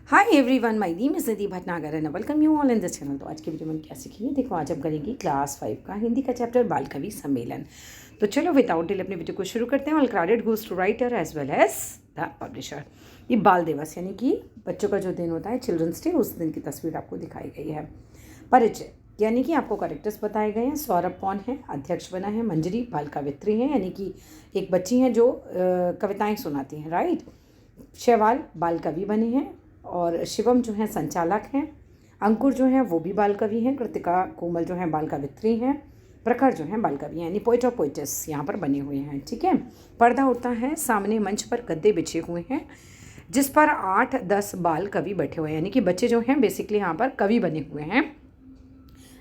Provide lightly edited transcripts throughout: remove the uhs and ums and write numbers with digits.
Hi everyone, my name is Nidhi Bhatnagar and welcome you all in this channel. तो आज की video में हम क्या सीखेंगे? देखो, आज हम करेंगे क्लास 5 का हिंदी का चैप्टर बाल कवि सम्मेलन। तो चलो विदाउट डिले अपनी वीडियो को शुरू करते हैं। All credit goes to writer as well as the publisher. ये बाल दिवस यानी कि बच्चों का जो दिन होता है, चिल्ड्रंस डे, उस दिन की तस्वीर आपको दिखाई गई है। परिचय यानी कि आपको कैरेक्टर्स बताए गए हैं। सौरभ कौन है? अध्यक्ष बना है। मंजरी बाल कवित्री है, यानी कि एक बच्ची हैं जो कविताएं सुनाती हैं, राइट। शैवाल बाल कवि बने हैं और शिवम जो हैं संचालक हैं। अंकुर जो हैं वो भी बाल कवि हैं। कृतिका कोमल जो हैं बाल कवित्री हैं। प्रखर जो हैं बाल कवि हैं, यानी पोइट और पोइटेस यहाँ पर बने हुए हैं, ठीक है। पर्दा उठता है, सामने मंच पर गद्दे बिछे हुए हैं जिस पर 8-10 बाल कवि बैठे हुए हैं, यानी कि बच्चे जो हैं बेसिकली यहाँ पर कवि बने हुए हैं।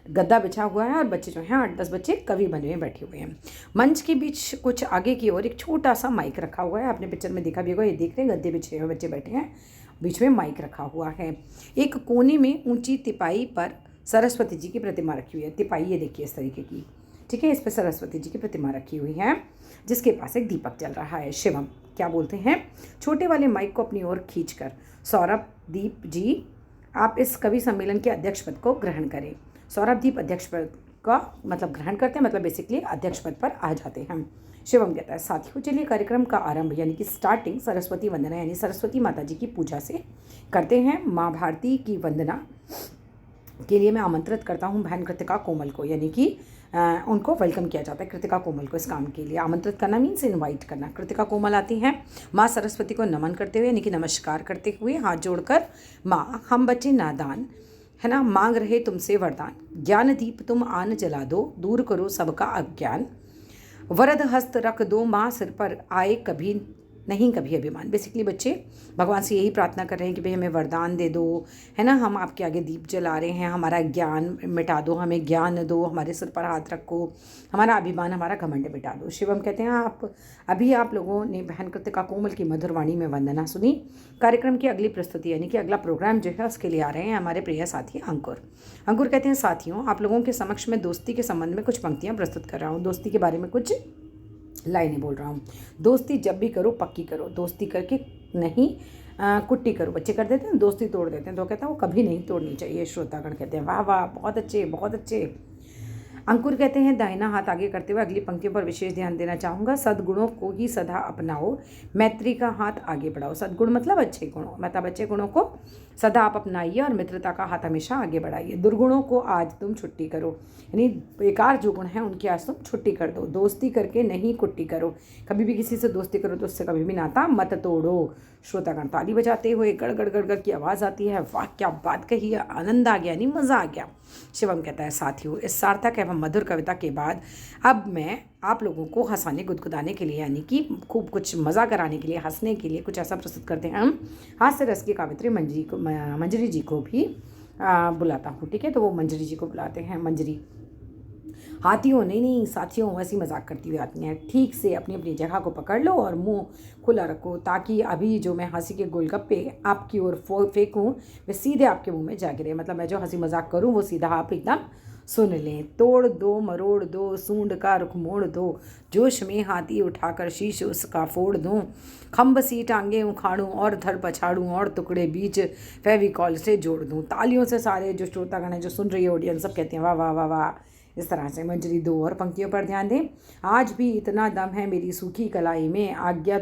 गद्दा बिछा हुआ है और बच्चे जो हैं 8-10 बच्चे कवि बने हुए बैठे हुए हैं। मंच के बीच कुछ आगे की ओर एक छोटा सा माइक रखा हुआ है। आपने पिक्चर में देखा भी होगा, ये देख रहे हैं गद्दे बिछे हुए बच्चे बैठे हैं, बीच में माइक रखा हुआ है। एक कोने में ऊंची तिपाई पर सरस्वती जी की प्रतिमा रखी हुई है। तिपाई ये देखिए इस तरीके की, ठीक है। इस पर सरस्वती जी की प्रतिमा रखी हुई है जिसके पास एक दीपक जल रहा है। शिवम क्या बोलते हैं? छोटे वाले माइक को अपनी ओर खींचकर, सौरभ दीप जी, आप इस कवि सम्मेलन के अध्यक्ष पद को ग्रहण करें। सौरभ दीप अध्यक्ष पद का मतलब ग्रहण करते हैं, मतलब बेसिकली अध्यक्ष पद पर आ जाते हैं। शिवम कहता है, साथियों चलिए कार्यक्रम का आरंभ यानी कि स्टार्टिंग सरस्वती वंदना यानी सरस्वती माता जी की पूजा से करते हैं। माँ भारती की वंदना के लिए मैं आमंत्रित करता हूँ बहन कृतिका कोमल को, यानी कि उनको वेलकम किया जाता है। कृतिका कोमल को इस काम के लिए आमंत्रित करना मीन्स इनवाइट करना। कृतिका कोमल आती हैं माँ सरस्वती को नमन करते हुए, यानी कि नमस्कार करते हुए हाथ जोड़कर, माँ हम बच्चे नादान है ना, मांग रहे तुमसे वरदान, ज्ञान दीप तुम आन जला दो, दूर करो सबका अज्ञान, वरद हस्त रख दो माँ सिर पर, आए कभी नहीं कभी अभिमान। बेसिकली बच्चे भगवान से यही प्रार्थना कर रहे हैं कि भाई हमें वरदान दे दो, है ना, हम आपके आगे दीप जला रहे हैं, हमारा ज्ञान मिटा दो, हमें ज्ञान दो, हमारे सिर पर हाथ रखो, हमारा अभिमान हमारा घमंड मिटा दो। शिवम कहते हैं, आप लोगों ने बहन कृतिका कोमल की मधुर वाणी में वंदना सुनी। कार्यक्रम की अगली प्रस्तुति यानी कि अगला प्रोग्राम जो है उसके लिए आ रहे हैं हमारे प्रिय साथी अंकुर। अंकुर कहते हैं, साथियों आप लोगों के समक्ष में दोस्ती के संबंध में कुछ पंक्तियाँ प्रस्तुत कर रहा हूँ। दोस्ती के बारे में कुछ लाइनें बोल रहा हूँ। दोस्ती जब भी करो पक्की करो, दोस्ती करके नहीं कुट्टी करो। बच्चे कर देते हैं दोस्ती तोड़ देते हैं, तो कहता है वो कभी नहीं तोड़नी चाहिए। श्रोतागण कहते हैं, वाह वाह, बहुत अच्छे बहुत अच्छे। अंकुर कहते हैं, दाहिना हाथ आगे करते हुए अगली पंक्तियों पर विशेष ध्यान देना चाहूँगा। सद्गुणों को ही सदा अपनाओ, मैत्री का हाथ आगे बढ़ाओ। सद्गुण मतलब अच्छे गुणों, मतलब अच्छे गुणों को सदा आप अपनाइए और मित्रता का हाथ हमेशा आगे बढ़ाइए। दुर्गुणों को आज तुम छुट्टी करो, यानी बेकार जो गुण हैं उनकी आज तुम छुट्टी कर दो। दोस्ती करके नहीं कुट्टी करो, कभी भी किसी से दोस्ती करो तो उससे कभी भी नाता मत तोड़ो। श्रोतागण ताली बजाते हुए गड़ गड़ गड़ गड़ की आवाज़ आती है। वाह क्या बात कही है, आनंद आ गया, नहीं मज़ा आ गया। शिवम कहता है, साथियों इस सार्थक एवं मधुर कविता के बाद अब मैं आप लोगों को हंसाने गुदगुदाने के लिए, यानी कि खूब कुछ मज़ा कराने के लिए, हंसने के लिए कुछ ऐसा प्रस्तुत करते हैं हम। हास्य रस की कवित्री मंजरी जी को भी बुलाता हूँ, ठीक है। तो वो मंजरी जी को बुलाते हैं। मंजरी हाथियों नहीं साथियों ऐसी मजाक करती हुई आती हैं। ठीक से अपनी अपनी जगह को पकड़ लो और मुंह खुला रखो, ताकि अभी जो मैं हंसी के गोलगप्पे आपकी ओर फेंकूँ वे सीधे आपके मुंह में जा गिरे। मतलब मैं जो हंसी मजाक करूँ वो सीधा आप एकदम सुन लें। तोड़ दो मरोड़ दो, सूंड का रुख मोड़ दो, जोश में हाथी उठाकर शीश उसका फोड़ दूँ, खम्ब सी टांगे उखाड़ूँ और धर पछाड़ूँ और टुकड़े बीच फेविकॉल से जोड़ दूँ। तालियों से सारे जो श्रोतागण हैं, जो सुन रही है ऑडियंस, सब कहते हैं वाह वाह वाह वाह। इस तरह से मंजरी 2 और पंक्तियों पर ध्यान दें। आज भी इतना दम है मेरी सूखी कलाई में, आज्ञा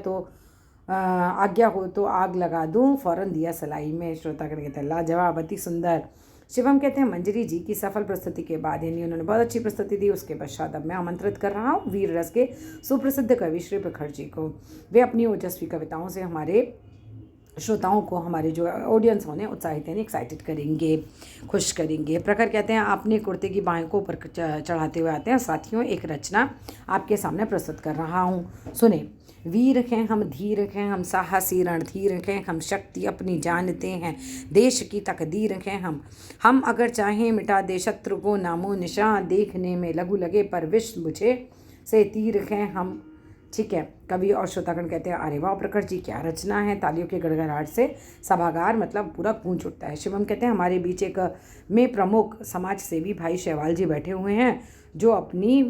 हो तो आग लगा दूं, फौरन दिया सलाई में। श्रोतागण कहते हैं, लाजवाब, अति सुंदर। शिवम कहते हैं, मंजरी जी की सफल प्रस्तुति के बाद, यानी उन्होंने बहुत अच्छी प्रस्तुति दी, उसके पश्चात अब मैं आमंत्रित कर रहा हूँ वीर रस के सुप्रसिद्ध कवि श्री प्रखर जी को। वे अपनी ओजस्वी कविताओं से हमारे श्रोताओं को, हमारे जो ऑडियंस होने उत्साहित यानी एक्साइटेड करेंगे, खुश करेंगे। प्रखर कहते हैं, आपने कुर्ते की बाहें को ऊपर चढ़ाते हुए आते हैं। साथियों एक रचना आपके सामने प्रस्तुत कर रहा हूँ, सुने। वीर हैं हम, धीर हैं हम, साहसी रणधीर हैं हम, शक्ति अपनी जानते हैं, देश की तकदीर हैं हम अगर चाहें मिटा दे शत्रु को नामो निशान, देखने में लघु लगे पर विष मुझे से तीर हैं हम, ठीक है। कवि और श्रोतागण कहते हैं, अरे वाह प्रखर जी क्या रचना है। तालियों के गड़गड़ाहट से सभागार मतलब पूरा गूंज उठता है। शिवम कहते हैं, हमारे बीच एक में प्रमुख समाज सेवी भाई शैवाल जी बैठे हुए हैं जो अपनी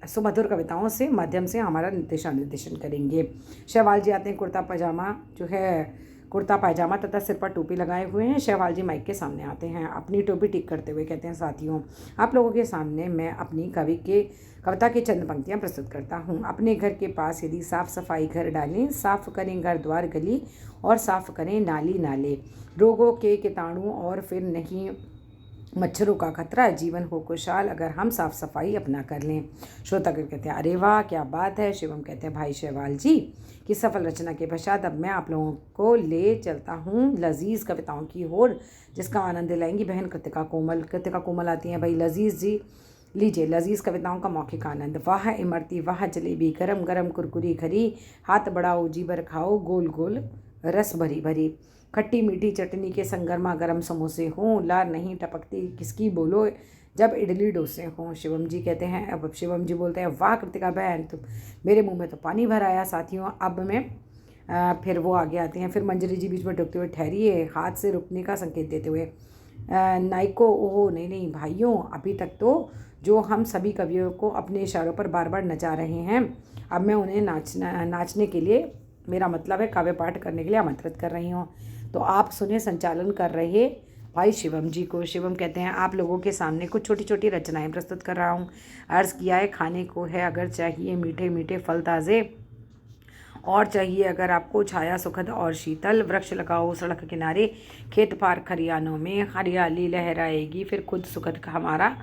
सुमधुर कविताओं से माध्यम से हमारा निर्देशन करेंगे। शैवाल जी आते हैं कुर्ता पजामा जो है कुर्ता पायजामा तथा सिर पर टोपी लगाए हुए हैं। शेवाल जी माइक के सामने आते हैं, अपनी टोपी टिक करते हुए कहते हैं, साथियों आप लोगों के सामने मैं अपनी कविता की चंद पंक्तियाँ प्रस्तुत करता हूँ। अपने घर के पास यदि साफ सफाई घर डालें, साफ करें घर द्वार गली और साफ करें नाली नाले, रोगों के कीटाणु और फिर नहीं मच्छरों का खतरा, जीवन हो खुशहाल अगर हम साफ सफाई अपना कर लें। श्रोतागण कहते हैं, अरे वाह क्या बात है। शिवम कहते हैं, भाई शेवाल जी की सफल रचना के पश्चात अब मैं आप लोगों को ले चलता हूँ लजीज कविताओं की ओर, जिसका आनंद लाएंगी बहन कृतिका कोमल आती हैं। भाई लजीज जी लीजिए लजीज कविताओं का मौखिक आनंद। वाह इमरती वाह जलेबी, गरम गरम कुरकुरी खरी, हाथ बढ़ाओ जी भर खाओ, गोल गोल रस भरी भरी, खट्टी मीठी चटनी के संग गर्मा गर्म समोसे हों, लार नहीं टपकती किसकी बोलो जब इडली डोसे हों। शिवम जी कहते हैं, अब शिवम जी बोलते हैं, वाह कृतिका बहन तो मेरे मुंह में तो पानी भर आया। साथियों अब मैं फिर वो आगे आते हैं। फिर मंजरी जी बीच में टोकते हुए, ठहरिए, हाथ से रुकने का संकेत देते हुए, नाइको ओहो नहीं भाइयों, अभी तक तो जो हम सभी कवियों को अपने इशारों पर बार बार नचा रहे हैं, अब मैं उन्हें नाचने के लिए, मेरा मतलब है काव्य पाठ करने के लिए आमंत्रित कर रही हूँ। तो आप सुने संचालन कर रहे भाई शिवम जी को। शिवम कहते हैं, आप लोगों के सामने कुछ छोटी छोटी रचनाएं प्रस्तुत कर रहा हूँ। अर्ज़ किया है, खाने को है अगर चाहिए मीठे मीठे फल ताज़े, और चाहिए अगर आपको छाया सुखद और शीतल, वृक्ष लगाओ सड़क किनारे, खेत पार खरियानों में, हरियाली लहराएगी फिर खुद सुखद हमारा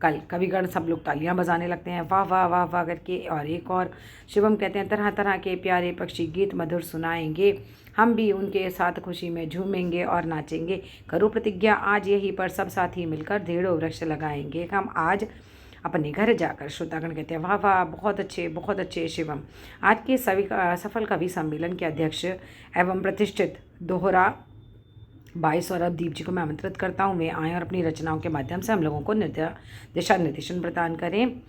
कल। कविगण सब लोग तालियां बजाने लगते हैं, वाह वाह वाह वाह करके। और एक और शिवम कहते हैं, तरह तरह के प्यारे पक्षी गीत मधुर सुनाएंगे, हम भी उनके साथ खुशी में झूमेंगे और नाचेंगे। करो प्रतिज्ञा आज यहीं पर सब साथी मिलकर ढेरों वृक्ष लगाएंगे हम आज अपने घर जाकर। श्रोतागण कहते हैं, वाह वाह बहुत अच्छे शिवम। आज के सफल कवि सम्मेलन के अध्यक्ष एवं प्रतिष्ठित दोहरा भाई सौरभ दीप जी को मैं आमंत्रित करता हूँ, वे आएँ और अपनी रचनाओं के माध्यम से हम लोगों को दिशा निर्देशन प्रदान करें,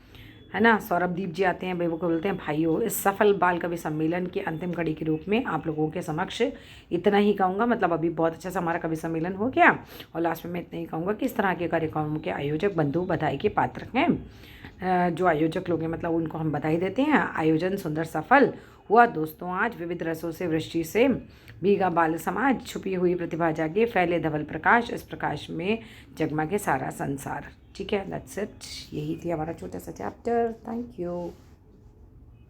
है ना। सौरभ दीप जी आते हैं, वो को बोलते हैं, भाइयों इस सफल बाल कवि सम्मेलन की अंतिम कड़ी के रूप में आप लोगों के समक्ष इतना ही कहूँगा, मतलब अभी बहुत अच्छा सा हमारा कवि सम्मेलन हो गया, और लास्ट में मैं इतना ही कहूँगा कि इस तरह के कार्यक्रमों के आयोजक बंधु बधाई के पात्र हैं। जो आयोजक लोग हैं मतलब उनको हम बधाई देते हैं। आयोजन सुंदर सफल हुआ दोस्तों आज, विविध रसों से वृष्टि से भीगा बाल समाज, छुपी हुई प्रतिभा जागे, फैले धवल प्रकाश, इस प्रकाश में जगमगे सारा संसार। ठीक है, दैट्स इट, यही थी हमारा छोटा सा चैप्टर। Thank you.